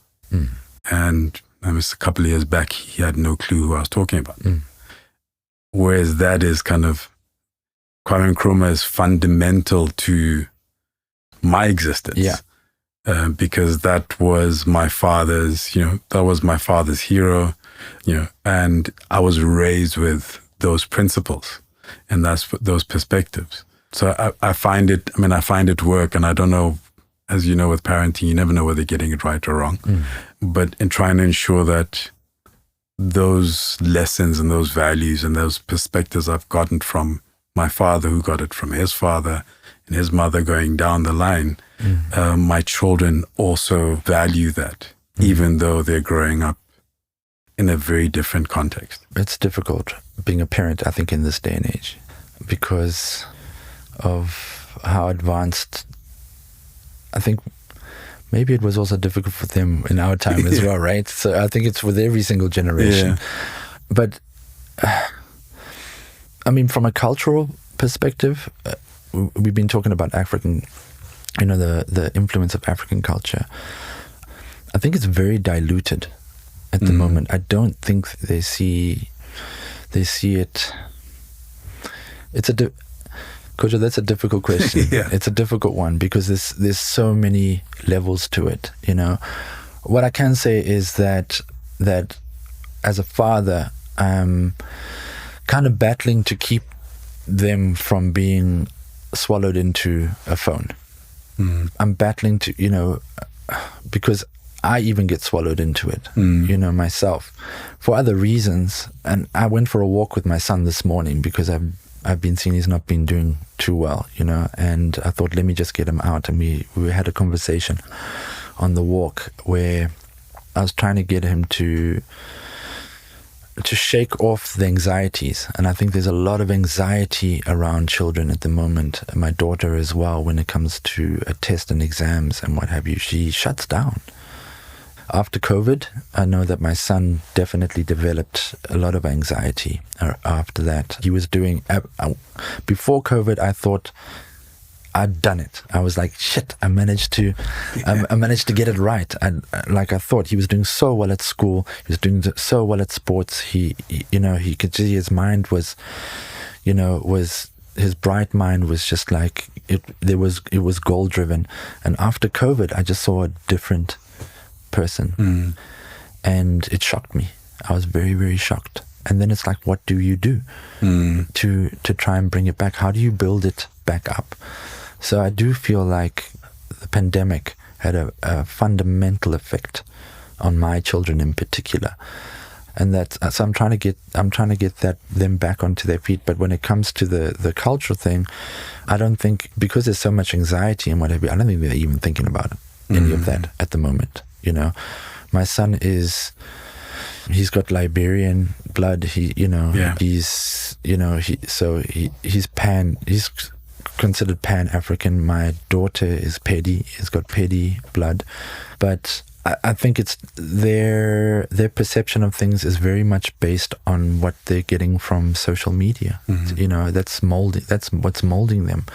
And it was a couple of years back, he had no clue who I was talking about. whereas that is kind of, Kwame Nkrumah is fundamental to my existence. Because that was my father's, that was my father's hero, and I was raised with those principles and those perspectives. So I find it work, and I don't know, as you know, with parenting, you never know whether you're getting it right or wrong. But in trying to ensure that those lessons and those values and those perspectives I've gotten from my father, who got it from his father and his mother going down the line, my children also value that, even though they're growing up in a very different context. It's difficult being a parent, I think, in this day and age, because of how advanced. I think maybe it was also difficult for them in our time as well, right? So I think it's with every single generation. But I mean, from a cultural perspective, we've been talking about African, the influence of African culture. I think it's very diluted at the moment. I don't think they see it. Kojo, that's a difficult question. It's a difficult one because there's so many levels to it. What I can say is that as a father, I'm kind of battling to keep them from being swallowed into a phone. I'm battling to, because I even get swallowed into it, myself, for other reasons. And I went for a walk with my son this morning because I've been seeing he's not been doing too well, and I thought, let me just get him out. And we had a conversation on the walk where I was trying to get him to shake off the anxieties. And I think there's a lot of anxiety around children at the moment. My daughter as well, when it comes to a test and exams and what have you, she shuts down. After COVID, I know that my son definitely developed a lot of anxiety after that. He was doing, before COVID, I thought I'd done it. I was like, shit, I managed to get it right. I thought he was doing so well at school. He was doing so well at sports. He could see his mind was, his bright mind was just like, it was goal driven. And after COVID, I just saw a different person, and it shocked me. I was very, very shocked. And then it's like, what do you do to try and bring it back? How do you build it back up? So I do feel like the pandemic had a fundamental effect on my children in particular, and so I'm trying to get them back onto their feet. But when it comes to the cultural thing, I don't think, because there's so much anxiety and whatever, I don't think they're even thinking about any of that at the moment. My son he's got Liberian blood. He's considered Pan-African. My daughter is Pedi. He's got Pedi blood. But I think it's their perception of things is very much based on what they're getting from social media. That's molding. That's what's molding them.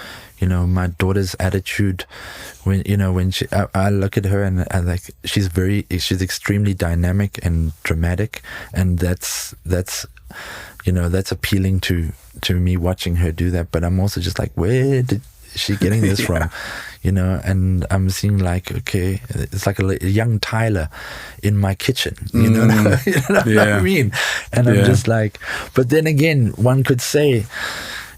My daughter's attitude when I look at her and she's extremely dynamic and dramatic, and that's appealing to me watching her do that. But I'm also just like, where did she getting this from? And I'm seeing like, okay, it's like a young Tyler in my kitchen, what I mean? And I'm just like, but then again, one could say,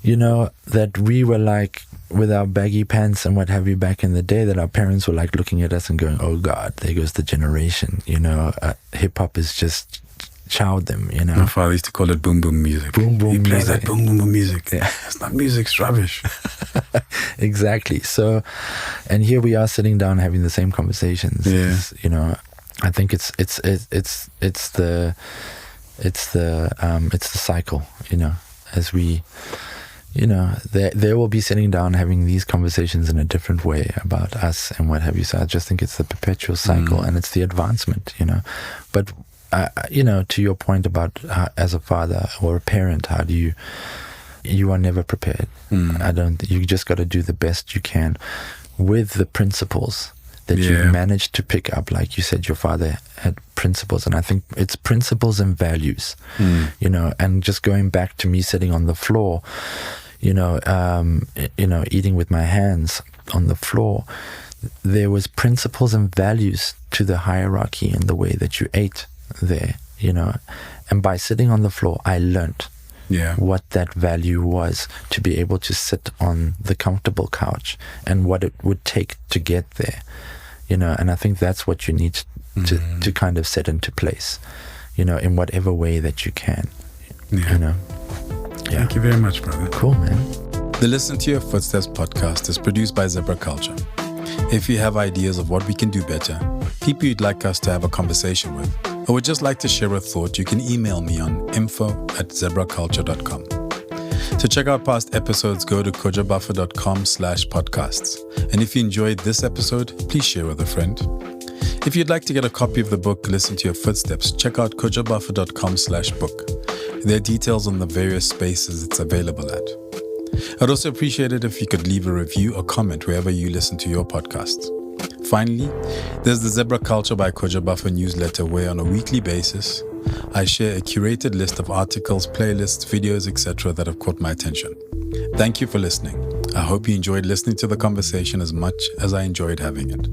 that we were like, with our baggy pants and what have you back in the day, that our parents were like looking at us and going, oh God, there goes the generation, hip hop is just chowed them, My father used to call it boom boom music. Boom boom he music. plays that boom boom music. Yeah. It's not music, it's rubbish. Exactly. So, and here we are sitting down having the same conversations. I think it's the cycle, as we, they will be sitting down having these conversations in a different way about us and what have you. So I just think it's the perpetual cycle, and it's the advancement, But, to your point about as a father or a parent, how do you are never prepared. You just got to do the best you can with the principles that you've managed to pick up. Like you said, your father had principles, and I think it's principles and values, you know, and just going back to me sitting on the floor, eating with my hands on the floor, there was principles and values to the hierarchy and the way that you ate there, you know, and by sitting on the floor, I learned what that value was, to be able to sit on the comfortable couch and what it would take to get there, you know. And I think that's what you need to kind of set into place, you know, in whatever way that you can, you know. Yeah. Thank you very much, brother. Cool, man. The Listen to Your Footsteps podcast is produced by Zebra Culture. If you have ideas of what we can do better, people you'd like us to have a conversation with, or would just like to share a thought, you can email me on info@zebraculture.com. To check out past episodes, go to kojobuffer.com/podcasts. And if you enjoyed this episode, please share with a friend. If you'd like to get a copy of the book, Listen to Your Footsteps, check out kojobuffer.com/book. There are details on the various spaces it's available at. I'd also appreciate it if you could leave a review or comment wherever you listen to your podcasts. Finally, there's the Zebra Culture by Kojo Buffer newsletter, where on a weekly basis, I share a curated list of articles, playlists, videos, etc. that have caught my attention. Thank you for listening. I hope you enjoyed listening to the conversation as much as I enjoyed having it.